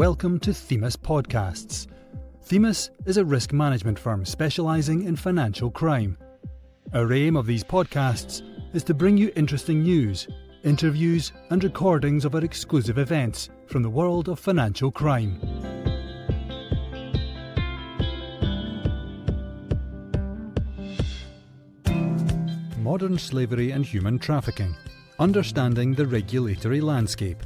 welcome to Themis Podcasts. Themis is a risk management firm specialising in financial crime. Our aim of these podcasts is to bring you interesting news, interviews and recordings of our exclusive events from the world of financial crime. Modern slavery and human trafficking. Understanding the regulatory landscape.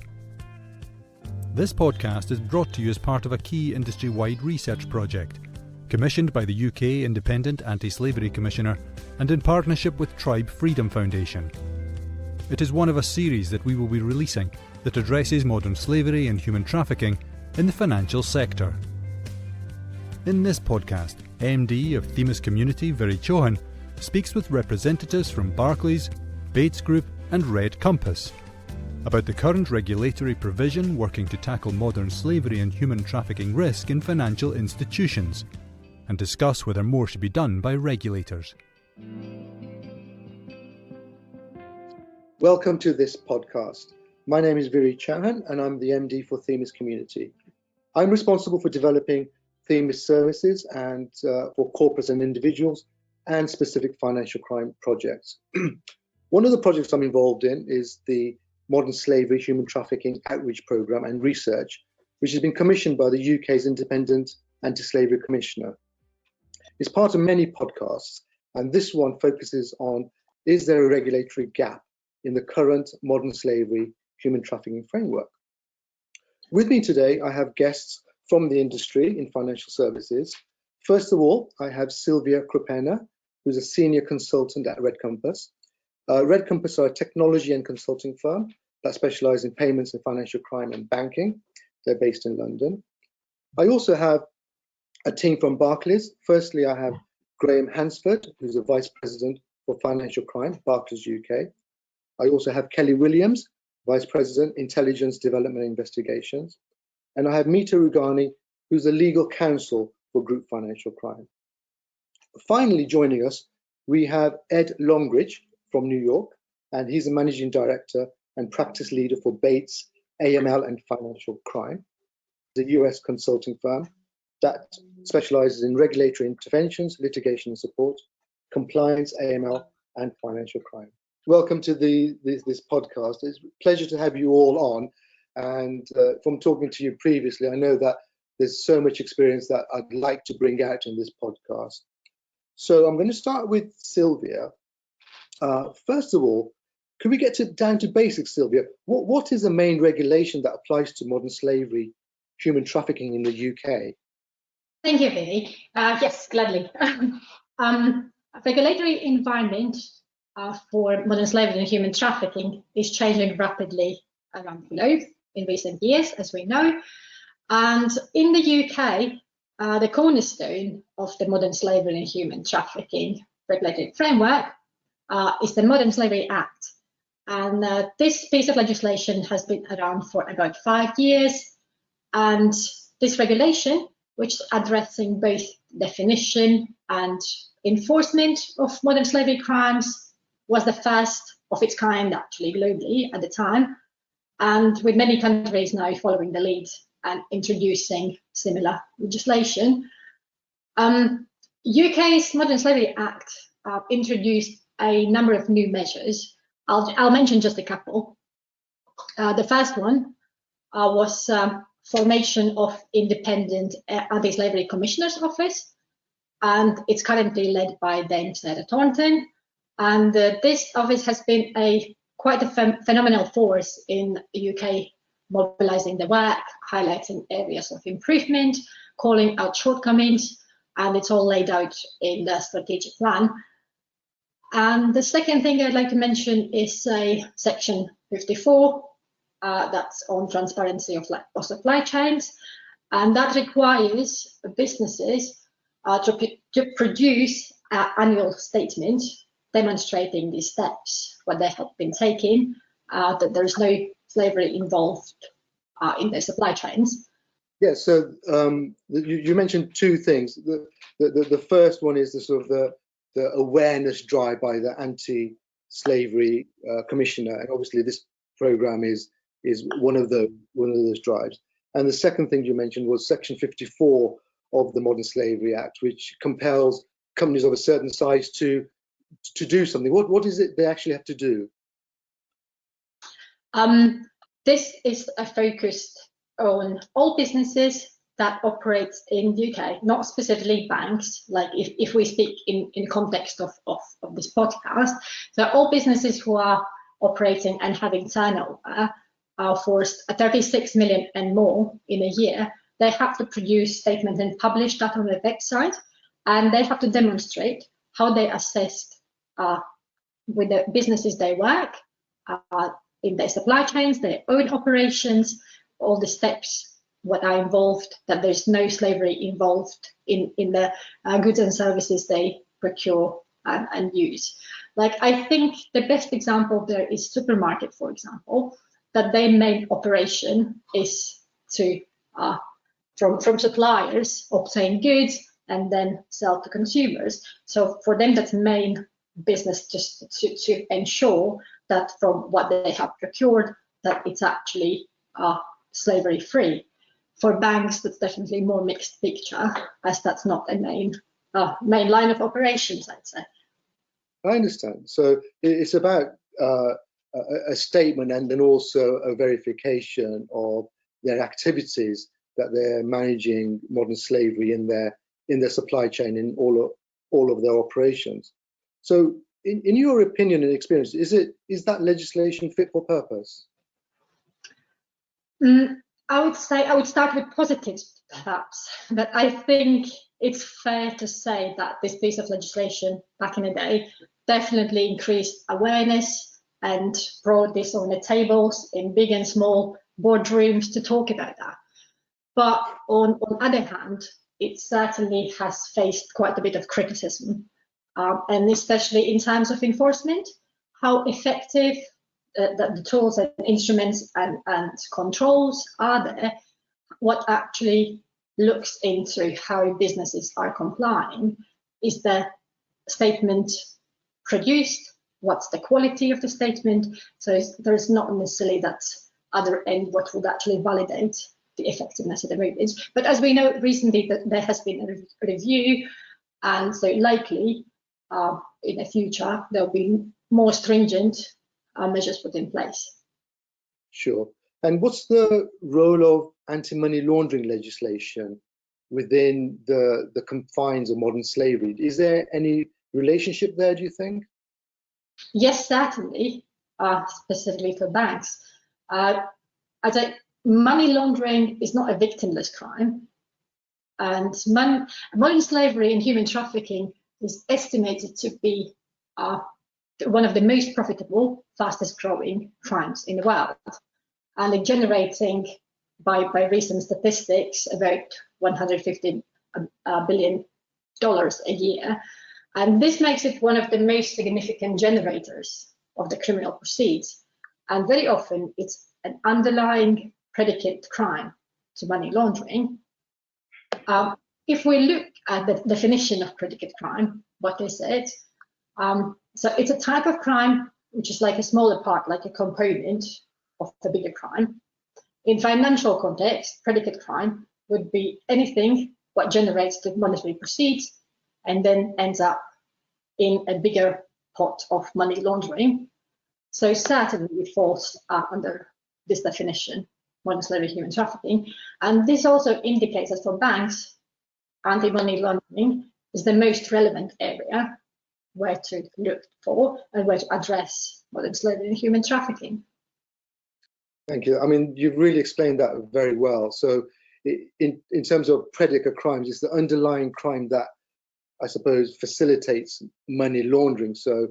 This podcast is brought to you as part of a key industry-wide research project, commissioned by the UK Independent Anti-Slavery Commissioner and in partnership with Tribe Freedom Foundation. It is one of a series that we will be releasing that addresses modern slavery and human trafficking in the financial sector. In this podcast, MD of Themis Community, Viri Chauhan, speaks with representatives from Barclays, Bates Group and RedCompass about the current regulatory provision working to tackle modern slavery and human trafficking risk in financial institutions, and discuss whether more should be done by regulators. Welcome to this podcast. My name is Viri Chauhan and I'm the MD for Themis Community. I'm responsible for developing Themis services and for corporates and individuals and specific financial crime projects. One of the projects I'm involved in is the Modern Slavery Human Trafficking Outreach Programme and Research, which has been commissioned by the UK's Independent Anti-Slavery Commissioner. It's part of many podcasts, and this one focuses on, is there a regulatory gap in the current modern slavery human trafficking framework? With me today, I have guests from the industry in financial services. First of all, I have Sylvia Krupena, who's a senior consultant at RedCompass. RedCompass are a technology and consulting firm that specialise in payments and financial crime and banking. They're based in London. I also have a team from Barclays. Firstly, I have Graham Hansford, who's a Vice President for Financial Crime, Barclays UK. I also have Kelly Williams, Vice President, Intelligence Development and Investigations. And I have Mita Rugani, who's the Legal Counsel for Group Financial Crime. Finally joining us, we have Ed Longridge from New York, and he's a Managing Director and Practice Leader for Bates, AML and Financial Crime, the US consulting firm that specializes in regulatory interventions, litigation and support, compliance, AML and financial crime. Welcome to this podcast. It's a pleasure to have you all on. And from talking to you previously, I know that there's so much experience that I'd like to bring out in this podcast. So I'm going to start with Sylvia. First of all, could we get down to basics, Sylvia? What is the main regulation that applies to modern slavery, human trafficking in the UK? Thank you, Viri. Yes, gladly. Regulatory environment for modern slavery and human trafficking is changing rapidly around the globe in recent years, as we know. And in the UK, the cornerstone of the modern slavery and human trafficking regulatory framework is the Modern Slavery Act. And this piece of legislation has been around for about 5 years. And this regulation, which is addressing both definition and enforcement of modern slavery crimes, was the first of its kind actually globally at the time. And with many countries now following the lead and introducing similar legislation. UK's Modern Slavery Act introduced a number of new measures. I'll mention just a couple. The first one was formation of Independent Anti-Slavery Commissioner's Office, and it's currently led by Dame Sarah Thornton. And this office has been quite a phenomenal force in the UK, mobilising the work, highlighting areas of improvement, calling out shortcomings, and it's all laid out in the strategic plan. And the second thing I'd like to mention is Section 54, that's on transparency of supply chains, and that requires businesses to produce annual statements demonstrating these steps, what they have been taking, that there is no slavery involved in their supply chains. Yeah, so you mentioned two things. The first one is the sort of the awareness drive by the anti-slavery commissioner, and obviously this program is one of those drives. And the second thing you mentioned was Section 54 of the Modern Slavery Act, which compels companies of a certain size to do something. What is it they actually have to do? This is a focus on all businesses that operate in the UK, not specifically banks, like if we speak in context of this podcast. So all businesses who are operating and having turnover for 36 million and more in a year, they have to produce statements and publish that on their website, and they have to demonstrate how they assist with the businesses they work, in their supply chains, their own operations, all the steps what are involved, that there's no slavery involved in the goods and services they procure and use. Like, I think the best example there is supermarket, for example, that their main operation is to from suppliers obtain goods and then sell to consumers. So for them, that's main business, just to ensure that from what they have procured, that it's actually slavery free. For banks, that's definitely more mixed picture, as that's not a main line of operations, I'd say. I understand. So it's about a statement and then also a verification of their activities, that they're managing modern slavery in their supply chain, in all of their operations. So in your opinion and experience, is that legislation fit for purpose? I would say I would start with positives, perhaps, but I think it's fair to say that this piece of legislation back in the day definitely increased awareness and brought this on the tables in big and small boardrooms to talk about that. But on the other hand, it certainly has faced quite a bit of criticism, and especially in terms of enforcement, how effective the tools and instruments and controls are there, what actually looks into how businesses are complying. Is the statement produced? What's the quality of the statement? So there's not necessarily that other end what would actually validate the effectiveness of the movements. But as we know recently, that there has been a review, and so likely in the future there'll be more stringent measures put in place. Sure. And what's the role of anti-money laundering legislation within the confines of modern slavery? Is there any relationship there, do you think? Yes, certainly, specifically for banks. Money laundering is not a victimless crime, and modern slavery and human trafficking is estimated to be one of the most profitable, fastest growing crimes in the world, and they're generating, by recent statistics, about $150 billion a year. And this makes it one of the most significant generators of the criminal proceeds. And very often it's an underlying predicate crime to money laundering. If we look at the definition of predicate crime, what is it? So it's a type of crime which is like a smaller part, like a component of the bigger crime. In financial context, predicate crime would be anything what generates the monetary proceeds and then ends up in a bigger pot of money laundering. So certainly it falls under this definition, modern slavery, human trafficking. And this also indicates that for banks, anti-money laundering is the most relevant area where to look for and where to address modern slavery and human trafficking. Thank you. I mean, you've really explained that very well. So in terms of predicate crimes, it's the underlying crime that, I suppose, facilitates money laundering. So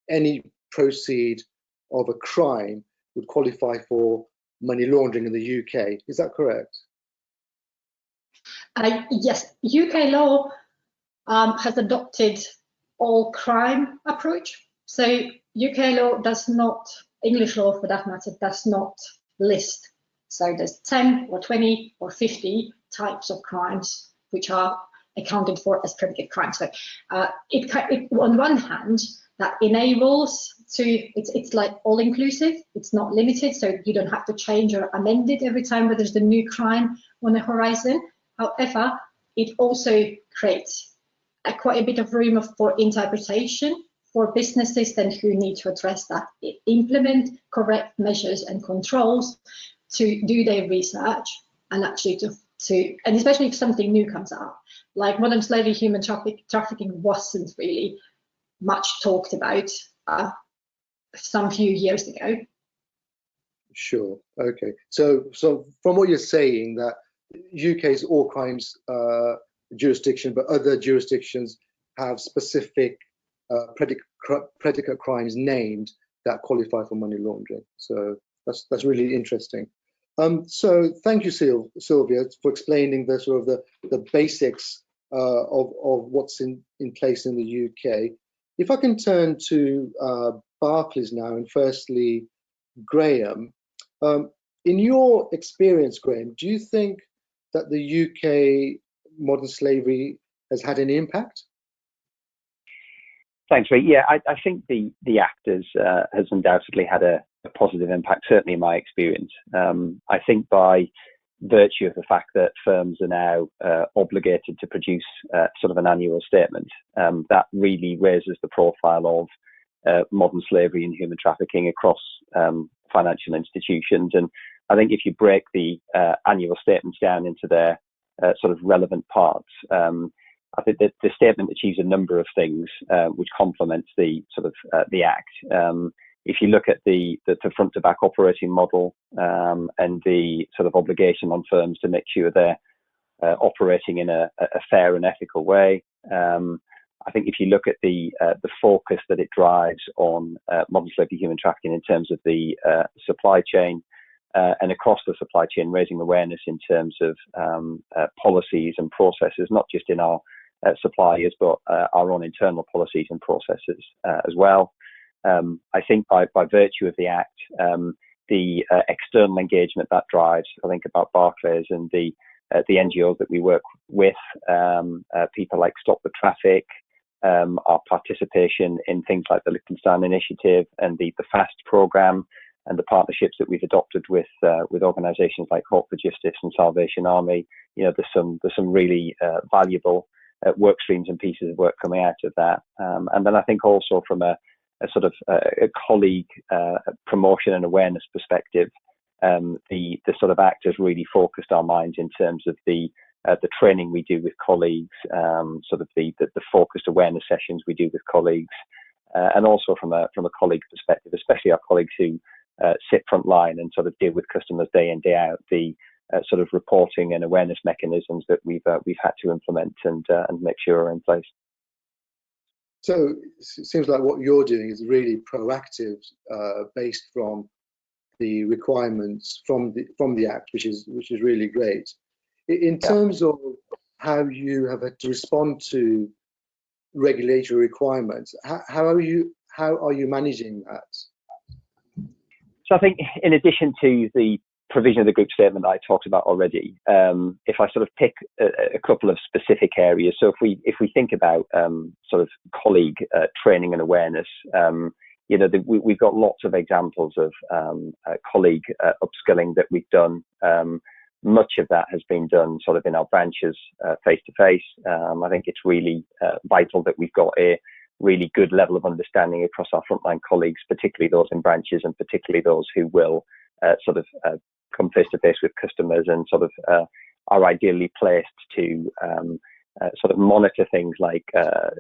any proceed of a crime would qualify for money laundering in the UK. Is that correct? Yes, UK law has adopted all crime approach. So UK law does not, English law for that matter, does not list. So there's 10 or 20 or 50 types of crimes which are accounted for as predicate crimes. So it on one hand, that enables it's like all inclusive, it's not limited, so you don't have to change or amend it every time where there's the new crime on the horizon. However, it also creates quite a bit of room for interpretation for businesses then who need to address that, implement correct measures and controls to do their research, and actually and especially if something new comes out, like modern slavery, human trafficking wasn't really much talked about some few years ago. Sure. Okay. So from what you're saying, that UK's all crimes jurisdiction, but other jurisdictions have specific predicate crimes named that qualify for money laundering. So that's really interesting. So thank you, Sylvia, for explaining the sort of the basics of what's in place in the UK. If I can turn to Barclays now, and firstly, Graham, in your experience, Graham, do you think that the UK modern slavery has had any impact? Thanks, Ray. Yeah, I think the Act has undoubtedly had a positive impact, certainly in my experience. I think by virtue of the fact that firms are now obligated to produce sort of an annual statement, that really raises the profile of modern slavery and human trafficking across financial institutions. And I think if you break the annual statements down into their sort of relevant parts, I think that the statement achieves a number of things which complements the sort of the Act. If you look at the front to back operating model and the sort of obligation on firms to make sure they're operating in a fair and ethical way, I think if you look at the focus that it drives on modern slavery human trafficking in terms of the supply chain and across the supply chain, raising awareness in terms of policies and processes, not just in our suppliers, but our own internal policies and processes as well. I think by virtue of the Act, the external engagement that drives, I think about Barclays and the NGOs that we work with, people like Stop the Traffic, our participation in things like the Liechtenstein Initiative and the FAST programme, and the partnerships that we've adopted with organisations like Hope for Justice and Salvation Army. You know, there's some really valuable work streams and pieces of work coming out of that. And then I think also from a sort of a colleague promotion and awareness perspective, the sort of Act has really focused our minds in terms of the training we do with colleagues, sort of the focused awareness sessions we do with colleagues, and also from a colleague perspective, especially our colleagues who sit frontline and sort of deal with customers day in, day out, the sort of reporting and awareness mechanisms that we've had to implement and make sure are in place. So it seems like what you're doing is really proactive, based from the requirements from the Act, which is really great. In terms of how you have had to respond to regulatory requirements, how are you managing that? So I think in addition to the provision of the group statement that I talked about already, if I sort of pick a couple of specific areas, so if we think about sort of colleague training and awareness, you know, we've got lots of examples of colleague upskilling that we've done. Much of that has been done sort of in our branches face to face. I think it's really vital that we've got a really good level of understanding across our frontline colleagues, particularly those in branches and particularly those who will sort of come face to face with customers and sort of are ideally placed to sort of monitor things like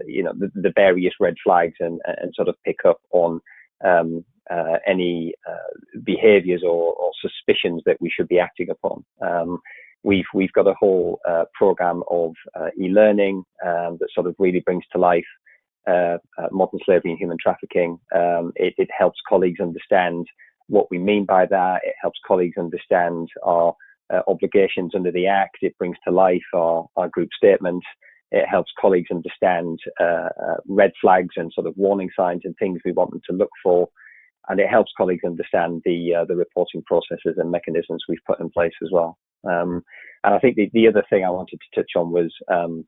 you know, the various red flags and sort of pick up on any behaviours or suspicions that we should be acting upon. We've got a whole programme of e-learning that sort of really brings to life modern slavery and human trafficking. It helps colleagues understand what we mean by that. It helps colleagues understand our obligations under the Act. It brings to life our group statement. It helps colleagues understand red flags and sort of warning signs and things we want them to look for. And it helps colleagues understand the reporting processes and mechanisms we've put in place as well. And I think the other thing I wanted to touch on was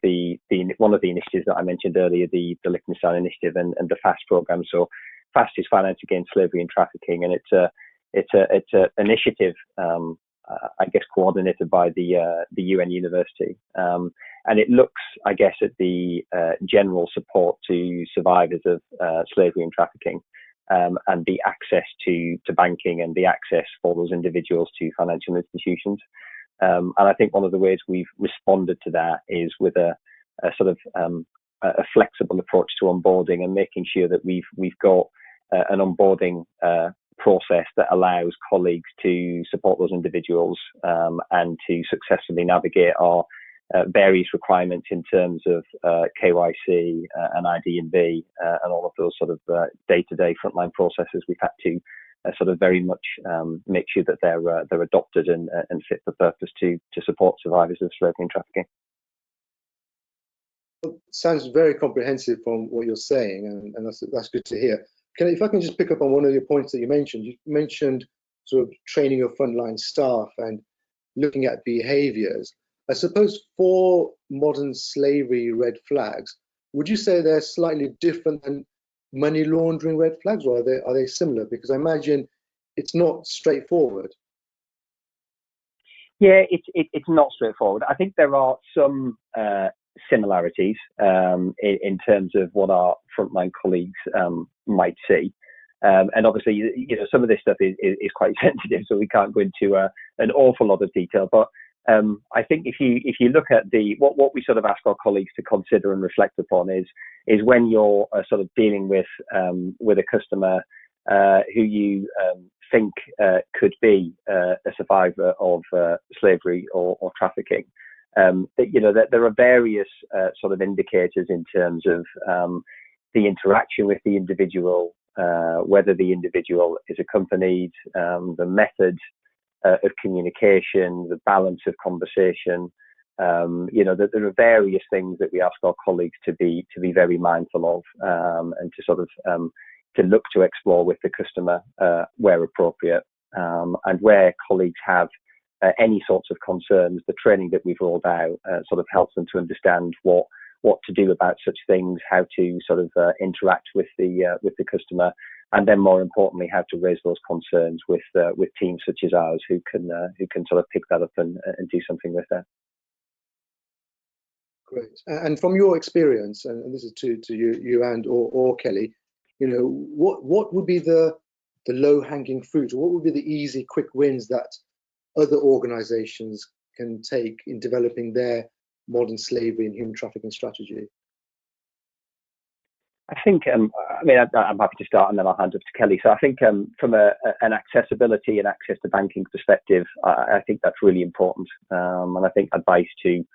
the one of the initiatives that I mentioned earlier, the Liechtenstein initiative and the FAST program. So FAST is Finance Against Slavery and Trafficking, and it's an initiative, I guess, coordinated by the UN University, and it looks, I guess, at the general support to survivors of slavery and trafficking, and the access to banking and the access for those individuals to financial institutions. And I think one of the ways we've responded to that is with a sort of a flexible approach to onboarding, and making sure that we've got an onboarding process that allows colleagues to support those individuals and to successfully navigate our various requirements in terms of KYC and ID and B and all of those sort of day-to-day frontline processes. We've had to sort of very much make sure that they're adopted and fit for purpose to support survivors of slavery and trafficking. Well, sounds very comprehensive from what you're saying, and that's good to hear. If I can just pick up on one of your points that you mentioned sort of training your frontline staff and looking at behaviours. I suppose for modern slavery red flags, would you say they're slightly different than money laundering red flags, or are they similar? Because I imagine it's not straightforward. Yeah, it's not straightforward. I think there are some similarities in terms of what our frontline colleagues might see. And obviously, you know, some of this stuff is quite sensitive, so we can't go into an awful lot of detail. But I think if you look at what we sort of ask our colleagues to consider and reflect upon is when you're sort of dealing with a customer who you think could be a survivor of slavery or trafficking. That, you know, that there are various sort of indicators in terms of the interaction with the individual, whether the individual is accompanied, the method of communication, the balance of conversation. You know, that there are various things that we ask our colleagues to be very mindful of, and to sort of to look to explore with the customer where appropriate, and where colleagues have any sorts of concerns. The training that we've rolled out sort of helps them to understand what to do about such things, how to sort of interact with the customer, and then more importantly, how to raise those concerns with teams such as ours who can sort of pick that up and do something with that. Great. And from your experience, and this is to you and or Kelly, you know, what would be the low-hanging fruit, or what would be the easy, quick wins that other organisations can take in developing their modern slavery and human trafficking strategy? I think, I mean, I'm happy to start and then I'll hand up to Kelly. So I think from an accessibility and access to banking perspective, I think that's really important. And I think advice to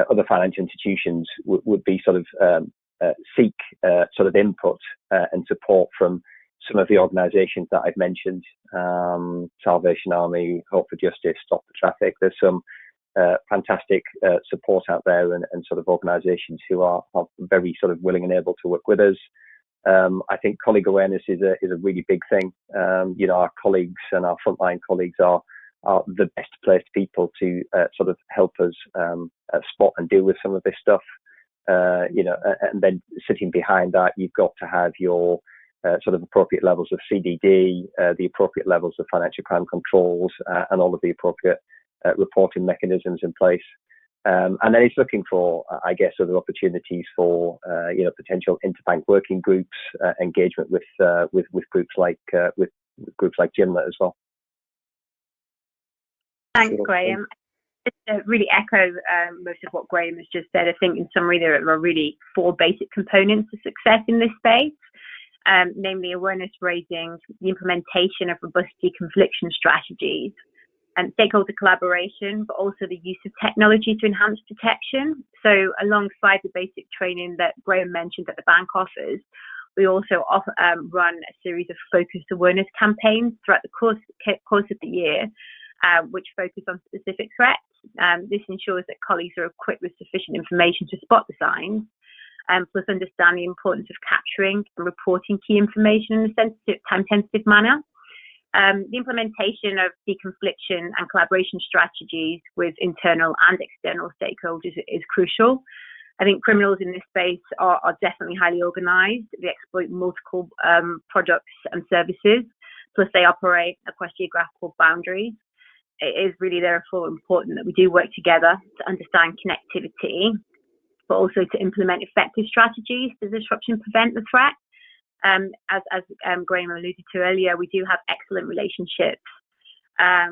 other financial institutions would be sort of seek sort of input and support from some of the organisations that I've mentioned, Salvation Army, Hope for Justice, Stop the Traffic. There's some fantastic support out there and sort of organisations who are very sort of willing and able to work with us. I think colleague awareness is a really big thing. You know, our colleagues and our frontline colleagues are the best placed people to sort of help us spot and deal with some of this stuff. You know, and then sitting behind that, you've got to have your sort of appropriate levels of CDD, the appropriate levels of financial crime controls, and all of the appropriate reporting mechanisms in place. And then it's looking for, I guess, other opportunities for, you know, potential interbank working groups, engagement with groups like GIMLA as well. Thanks, Graham. Just to really echo most of what Graham has just said, I think in summary there are really 4 basic components to success in this space, namely awareness raising, the implementation of robust deconfliction strategies, and stakeholder collaboration, but also the use of technology to enhance detection. So alongside the basic training that Graham mentioned that the bank offers, we also run a series of focused awareness campaigns throughout the course of the year, which focus on specific threats. This ensures that colleagues are equipped with sufficient information to spot the signs, plus understand the importance of capturing and reporting key information in a time-sensitive manner. The implementation of deconfliction and collaboration strategies with internal and external stakeholders is crucial. I think criminals in this space are definitely highly organised. They exploit multiple products and services, plus they operate across geographical boundaries. It is really therefore important that we do work together to understand connectivity, but also to implement effective strategies to disrupt and prevent the threat. As Graham alluded to earlier, we do have excellent relationships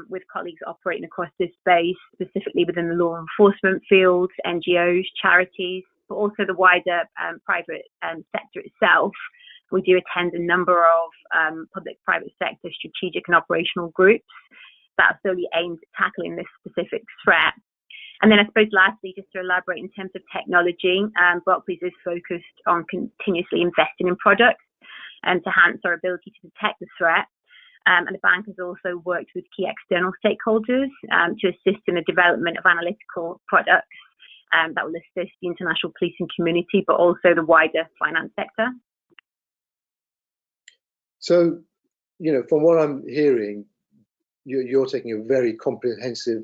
with colleagues operating across this space, specifically within the law enforcement field, NGOs, charities, but also the wider private sector itself. We do attend a number of public-private sector strategic and operational groups that are solely aimed at tackling this specific threat. And then I suppose lastly, just to elaborate in terms of technology, Barclays is focused on continuously investing in products and to enhance our ability to detect the threat. And the bank has also worked with key external stakeholders to assist in the development of analytical products that will assist the international policing community, but also the wider finance sector. So, from what I'm hearing, you're taking a very comprehensive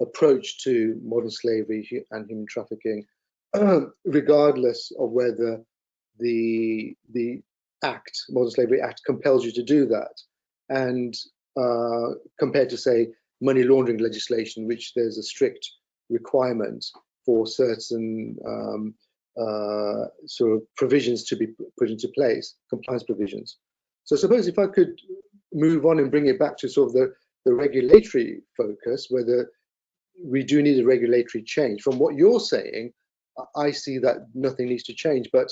approach to modern slavery and human trafficking, regardless of whether the Modern Slavery Act compels you to do that, and compared to, say, money laundering legislation, which there's a strict requirement for certain sort of provisions to be put into place, compliance provisions. So suppose if I could move on and bring it back to sort of the regulatory focus, whether we do need a regulatory change. From what you're saying, I see that nothing needs to change, but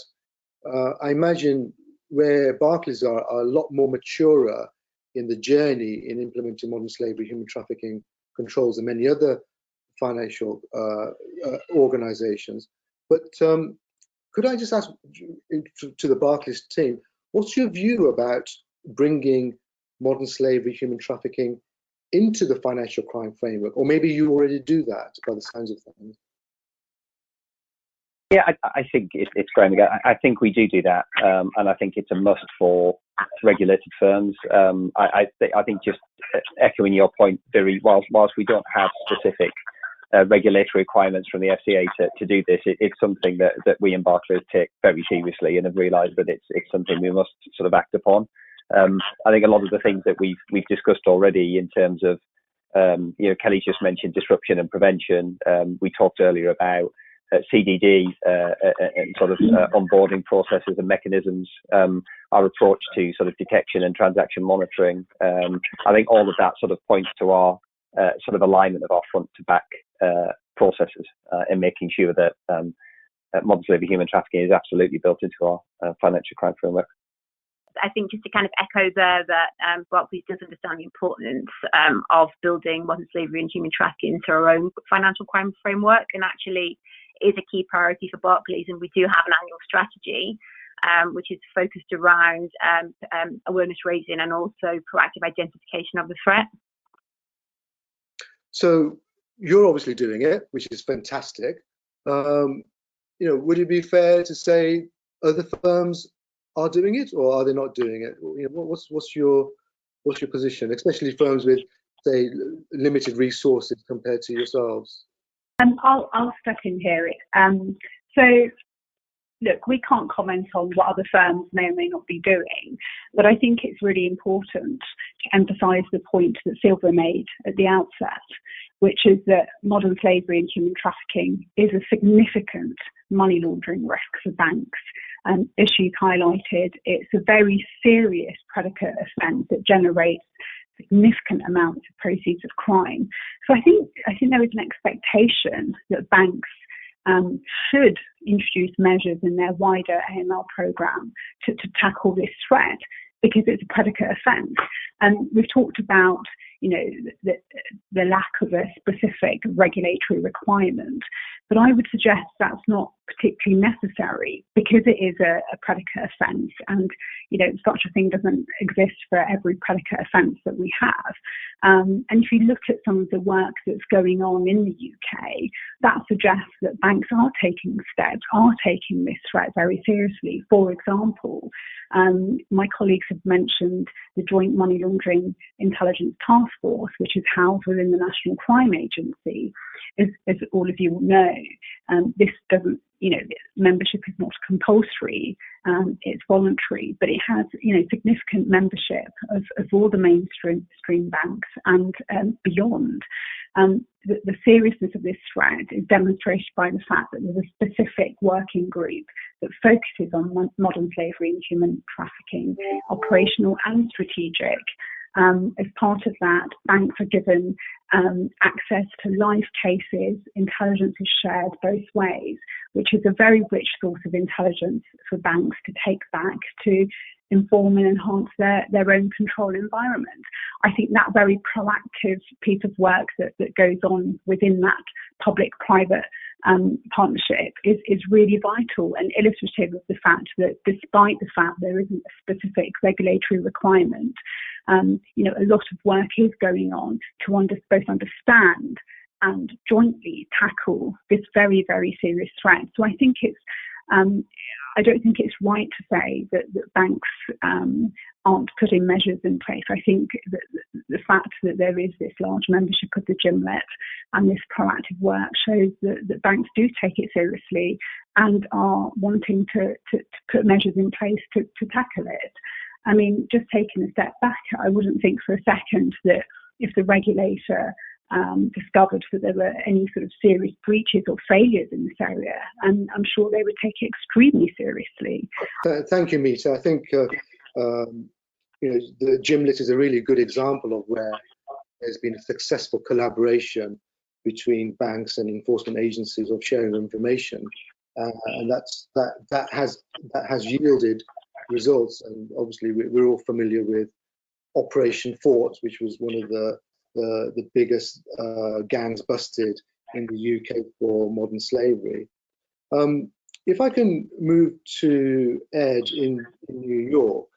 I imagine where Barclays are a lot more maturer in the journey in implementing modern slavery, human trafficking controls than many other financial organizations. But could I just ask to the Barclays team, what's your view about bringing modern slavery, human trafficking into the financial crime framework? Or maybe you already do that by the sounds of things. Yeah, I think it's Graham again. I think we do that, and I think it's a must for regulated firms. I think just echoing your point, Viri, whilst we don't have specific regulatory requirements from the FCA to do this, it's something that we in Barclays take very seriously and have realised that it's something we must sort of act upon. I think a lot of the things that we've discussed already in terms of, Kelly just mentioned disruption and prevention. We talked earlier about CDD and sort of onboarding processes and mechanisms, our approach to sort of detection and transaction monitoring. I think all of that sort of points to our sort of alignment of our front to back processes in making sure that modern slavery human trafficking is absolutely built into our financial crime framework. I think just to kind of echo there that Barclays does understand the importance of building modern slavery and human trafficking into our own financial crime framework, and actually is a key priority for Barclays. And we do have an annual strategy which is focused around awareness raising and also proactive identification of the threat. So you're obviously doing it, which is fantastic. Would it be fair to say other firms are doing it, or are they not doing it? What's your position, especially firms with, say, limited resources compared to yourselves? I'll step in here. So, look, we can't comment on what other firms may or may not be doing, but I think it's really important to emphasise the point that Silva made at the outset, which is that modern slavery and human trafficking is a significant money laundering risk for banks. As you've highlighted, it's a very serious predicate offence that generates significant amounts of proceeds of crime. So I think there is an expectation that banks should introduce measures in their wider AML programme to tackle this threat, because it's a predicate offence. And we've talked about, the lack of a specific regulatory requirement, but I would suggest that's not particularly necessary because it is a predicate offence, and such a thing doesn't exist for every predicate offence that we have. And if you look at some of the work that's going on in the UK, that suggests that banks are taking this threat very seriously. For example, my colleagues have mentioned the Joint Money Laundering Intelligence Task Force, which is housed within the National Crime Agency. As all of you will know, this doesn't, membership is not compulsory, it's voluntary, but it has, significant membership of all the mainstream banks and beyond. The seriousness of this threat is demonstrated by the fact that there's a specific working group that focuses on modern slavery and human trafficking, operational and strategic. As part of that, banks are given access to live cases. Intelligence is shared both ways, which is a very rich source of intelligence for banks to take back to inform and enhance their own control environment. I think that very proactive piece of work that goes on within that public-private partnership is really vital and illustrative of the fact that despite the fact there isn't a specific regulatory requirement, a lot of work is going on to both understand and jointly tackle this very, very serious threat. So I think I don't think it's right to say that banks aren't putting measures in place. I think that the fact that there is this large membership of the GIMLET and this proactive work shows that banks do take it seriously and are wanting to put measures in place to tackle it. I mean, just taking a step back, I wouldn't think for a second that if the regulator discovered that there were any sort of serious breaches or failures in this area, and I'm sure they would take it extremely seriously. Thank you, Mita. I think the GIMLET is a really good example of where there's been a successful collaboration between banks and enforcement agencies of sharing information, and that has yielded results. And obviously, we're all familiar with Operation Fort, which was one of the biggest gangs busted in the UK for modern slavery. If I can move to Ed in New York,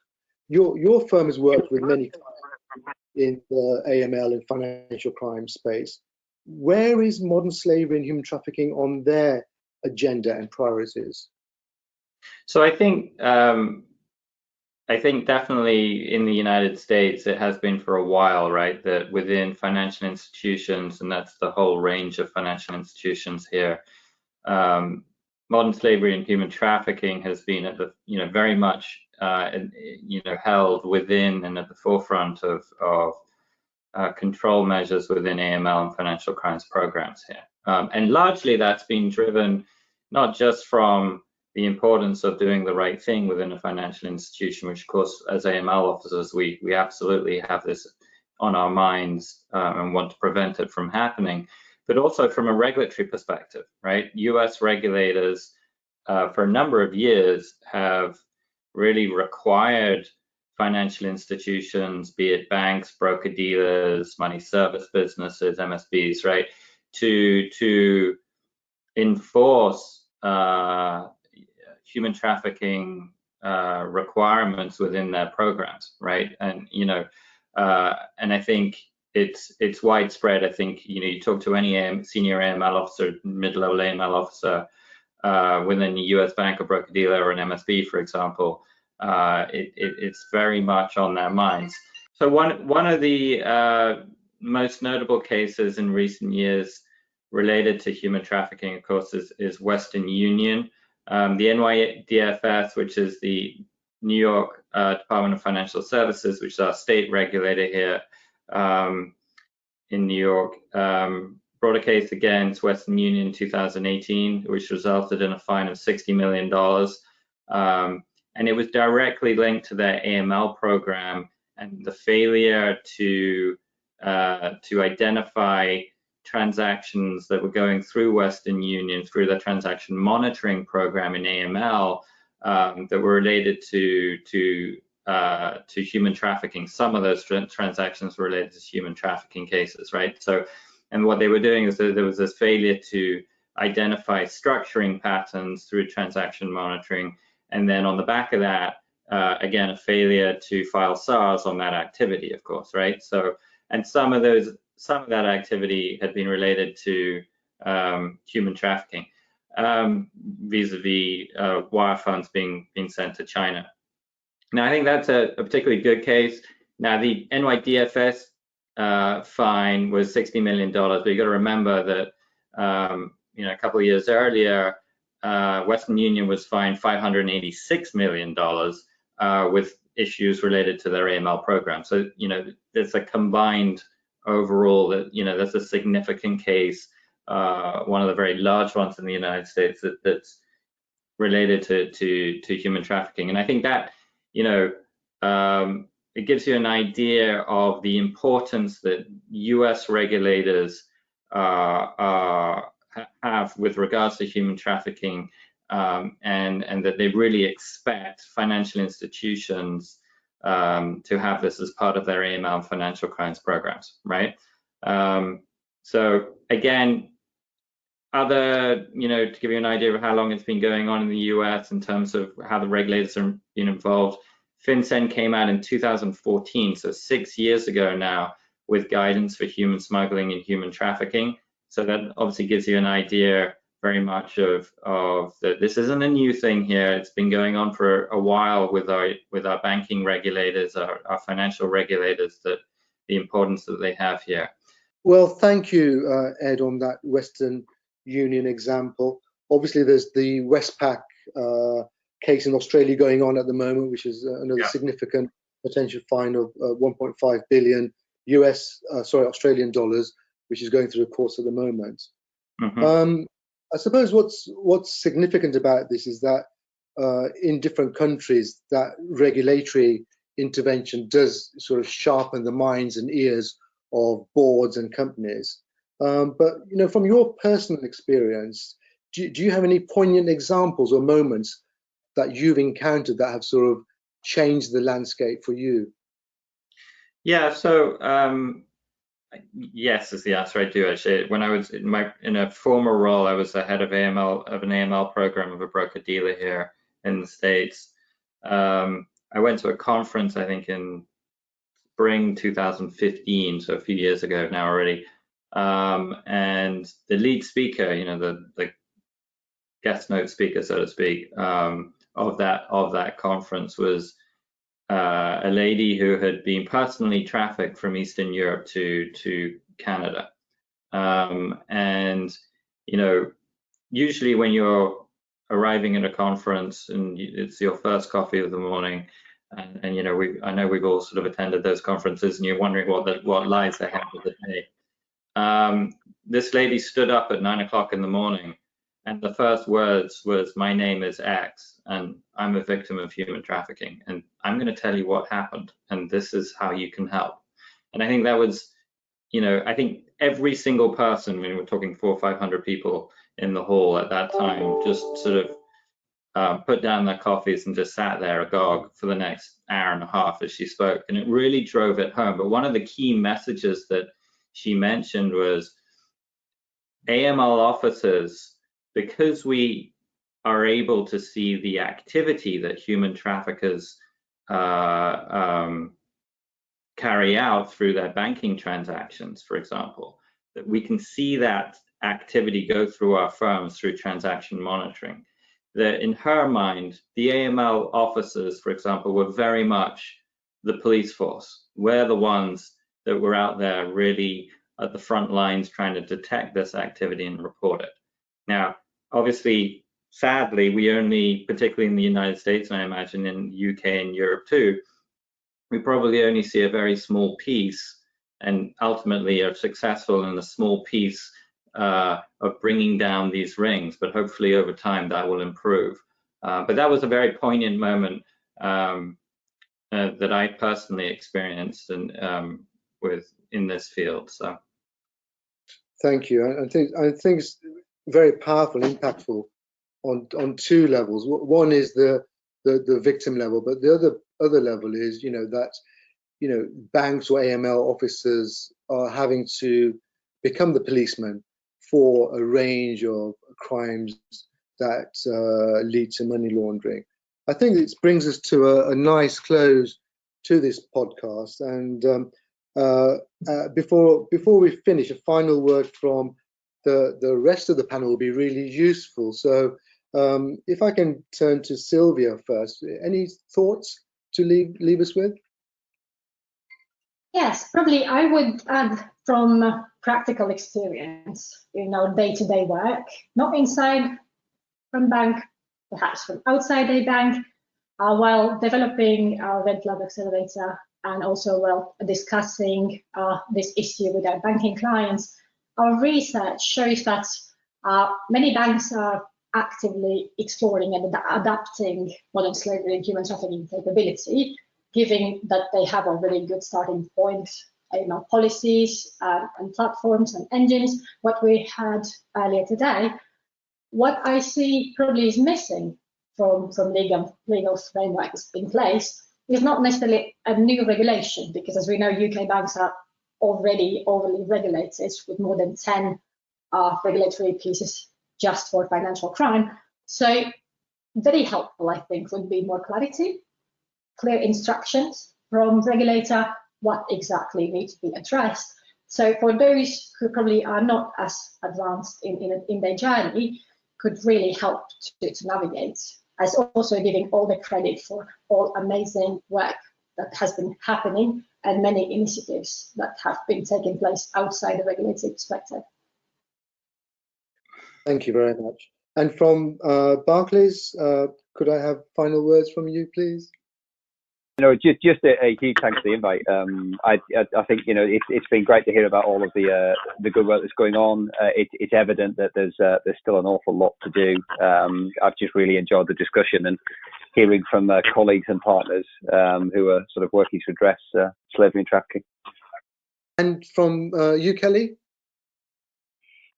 your firm has worked with many clients in the AML and financial crime space. Where is modern slavery and human trafficking on their agenda and priorities? So I think definitely in the United States, it has been for a while, right, that within financial institutions, and that's the whole range of financial institutions here, modern slavery and human trafficking has been at the, very much, held within and at the forefront of control measures within AML and financial crimes programs here. And largely that's been driven not just from the importance of doing the right thing within a financial institution, which of course, as AML officers, we absolutely have this on our minds and want to prevent it from happening, but also from a regulatory perspective, right? US regulators for a number of years have really required financial institutions, be it banks, broker-dealers, money service businesses, MSBs, right, to enforce human trafficking requirements within their programs, right? And and I think it's widespread. I think you talk to any senior AML officer, mid-level AML officer within a US bank or broker dealer or an MSB, for example, it's very much on their minds. So one of the most notable cases in recent years related to human trafficking, of course, is Western Union. The NYDFS, which is the New York Department of Financial Services, which is our state regulator here in New York, brought a case against Western Union in 2018, which resulted in a fine of $60 million. And it was directly linked to their AML program and the failure to identify transactions that were going through Western Union through the transaction monitoring program in AML that were related to human trafficking. Some of those transactions were related to human trafficking cases, right? So, and what they were doing is that there was this failure to identify structuring patterns through transaction monitoring, and then on the back of that, again, a failure to file SARs on that activity, of course, right? So, and some of that activity had been related to human trafficking, vis-a-vis wire funds being sent to China. Now, I think that's a particularly good case. Now, the NYDFS fine was $60 million, but you got to remember that a couple of years earlier, Western Union was fined $586 million with issues related to their AML program. So, there's a combined overall that, that's a significant case, one of the very large ones in the United States that's related to human trafficking. And I think that, it gives you an idea of the importance that US regulators have with regards to human trafficking, and that they really expect financial institutions to have this as part of their AML financial crimes programs, right? So again, to give you an idea of how long it's been going on in the US in terms of how the regulators are being involved, FinCEN came out in 2014, so 6 years ago now, with guidance for human smuggling and human trafficking. So that obviously gives you an idea very much of that this isn't a new thing here. It's been going on for a while with our banking regulators, our financial regulators, that the importance that they have here. Well, thank you, Ed, on that Western Union example. Obviously, there's the Westpac case in Australia going on at the moment, which is another significant potential fine of 1.5 billion Australian dollars, which is going through the courts at the moment. Mm-hmm. I suppose what's significant about this is that in different countries, that regulatory intervention does sort of sharpen the minds and ears of boards and companies. But from your personal experience, do you have any poignant examples or moments that you've encountered that have sort of changed the landscape for you? Yeah, so yes is the answer. I do actually. When I was in a former role, I was the head of an AML program of a broker dealer here in the States. I went to a conference, I think in spring 2015, so a few years ago now already. And the lead speaker, the guest note speaker, so to speak, of that conference was a lady who had been personally trafficked from Eastern Europe to Canada. And usually when you're arriving at a conference and it's your first coffee of the morning, and I know we've all sort of attended those conferences, and you're wondering what lies ahead of the day. This lady stood up at 9 o'clock in the morning, and the first words was, "My name is X, and I'm a victim of human trafficking, and I'm going to tell you what happened, and this is how you can help." And I think that was, I think every single person, when we're talking 400 or 500 people in the hall at that time, just sort of put down their coffees and just sat there agog for the next hour and a half as she spoke. And it really drove it home. But one of the key messages that she mentioned was AML officers, because we are able to see the activity that human traffickers carry out through their banking transactions, for example, that we can see that activity go through our firms through transaction monitoring. That in her mind, the AML officers, for example, were very much the police force. We're the ones that were out there really at the front lines trying to detect this activity and report it. Now, obviously, sadly, we only, particularly in the United States, and I imagine in the UK and Europe too, we probably only see a very small piece, and ultimately are successful in a small piece of bringing down these rings. But hopefully over time that will improve. But that was a very poignant moment that I personally experienced and in this field. So, thank you. I think it's very powerful, impactful on two levels. One is the victim level, but the other level is that banks or AML officers are having to become the policeman for a range of crimes that lead to money laundering. I think it brings us to a nice close to this podcast. And before we finish, a final word from the rest of the panel will be really useful. So if I can turn to Sylvia first, any thoughts to leave us with? Yes, probably I would add from practical experience, day-to-day work, not inside from bank, perhaps from outside a bank, while developing our Red Flag Accelerator and also while discussing this issue with our banking clients. Our research shows that many banks are actively exploring and adapting modern slavery and human trafficking capability, given that they have a really good starting point, policies and platforms and engines, what we had earlier today. What I see probably is missing from legal frameworks in place is not necessarily a new regulation, because as we know, UK banks are already overly regulated with more than 10 regulatory pieces just for financial crime. So very helpful, I think, would be more clarity, clear instructions from regulator, what exactly needs to be addressed. So for those who probably are not as advanced in their journey, could really help to navigate, as also giving all the credit for all amazing work that has been happening and many initiatives that have been taking place outside the regulatory perspective. Thank you very much. And from Barclays, could I have final words from you, please? Just a huge thanks for the invite. I think it's been great to hear about all of the good work that's going on. It's evident that there's still an awful lot to do. I've just really enjoyed the discussion and hearing from colleagues and partners who are sort of working to address slavery and trafficking. And from you, Kelly?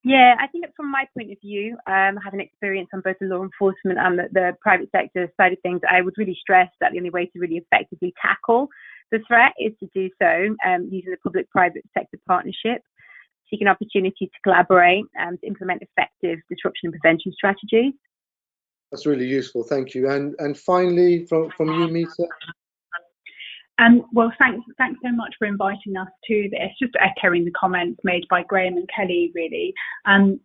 Yeah, I think from my point of view, having experience on both the law enforcement and the private sector side of things, I would really stress that the only way to really effectively tackle the threat is to do so using the public-private sector partnership, seek an opportunity to collaborate and to implement effective disruption and prevention strategies. That's really useful, thank you. And finally, from you, Mita? Well, thanks so much for inviting us to this. Just echoing the comments made by Graham and Kelly, really.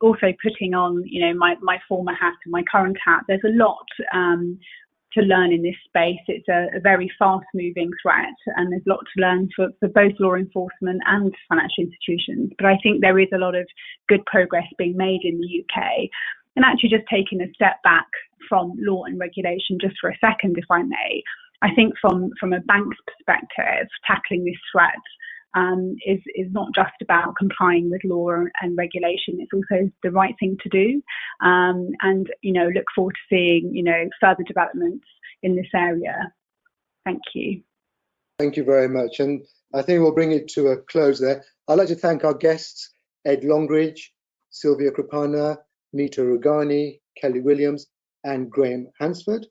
Also putting on, my former hat and my current hat. There's a lot to learn in this space. It's a very fast-moving threat, and there's a lot to learn for both law enforcement and financial institutions. But I think there is a lot of good progress being made in the UK. And actually, just taking a step back from law and regulation, just for a second, if I may. I think from a bank's perspective, tackling this threat is not just about complying with law and regulation. It's also the right thing to do. And look forward to seeing, further developments in this area. Thank you. Thank you very much. And I think we'll bring it to a close there. I'd like to thank our guests, Ed Longridge, Sylvia Kripana, Mita Rugani, Kelly Williams, and Graham Hansford.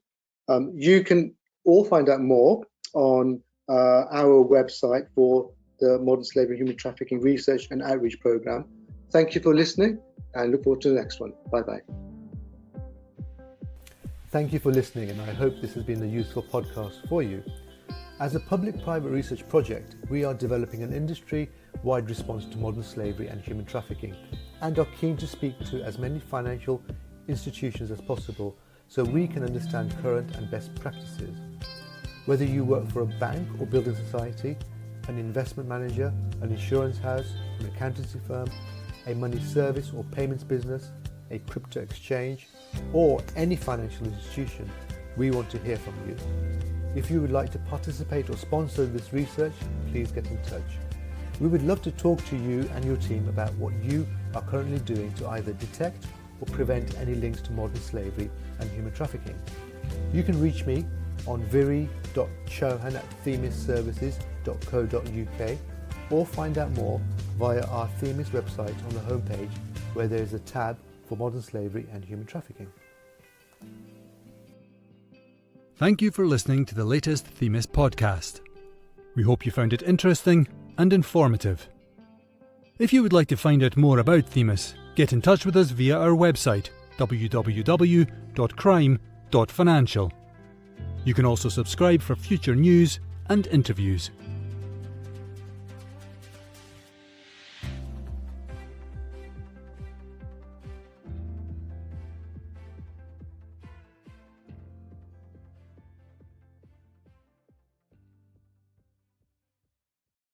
You can all find out more on our website for the Modern Slavery and Human Trafficking Research and Outreach Programme. Thank you for listening and look forward to the next one. Bye-bye. Thank you for listening, and I hope this has been a useful podcast for you. As a public-private research project, we are developing an industry-wide response to modern slavery and human trafficking and are keen to speak to as many financial institutions as possible so we can understand current and best practices. Whether you work for a bank or building society, an investment manager, an insurance house, an accountancy firm, a money service or payments business, a crypto exchange, or any financial institution, we want to hear from you. If you would like to participate or sponsor this research, please get in touch. We would love to talk to you and your team about what you are currently doing to either detect or prevent any links to modern slavery and human trafficking. You can reach me on viri.chauhan@themisservices.co.uk or find out more via our Themis website on the homepage where there is a tab for modern slavery and human trafficking. Thank you for listening to the latest Themis podcast. We hope you found it interesting and informative. If you would like to find out more about Themis, get in touch with us via our website www.crime.financial. You can also subscribe for future news and interviews.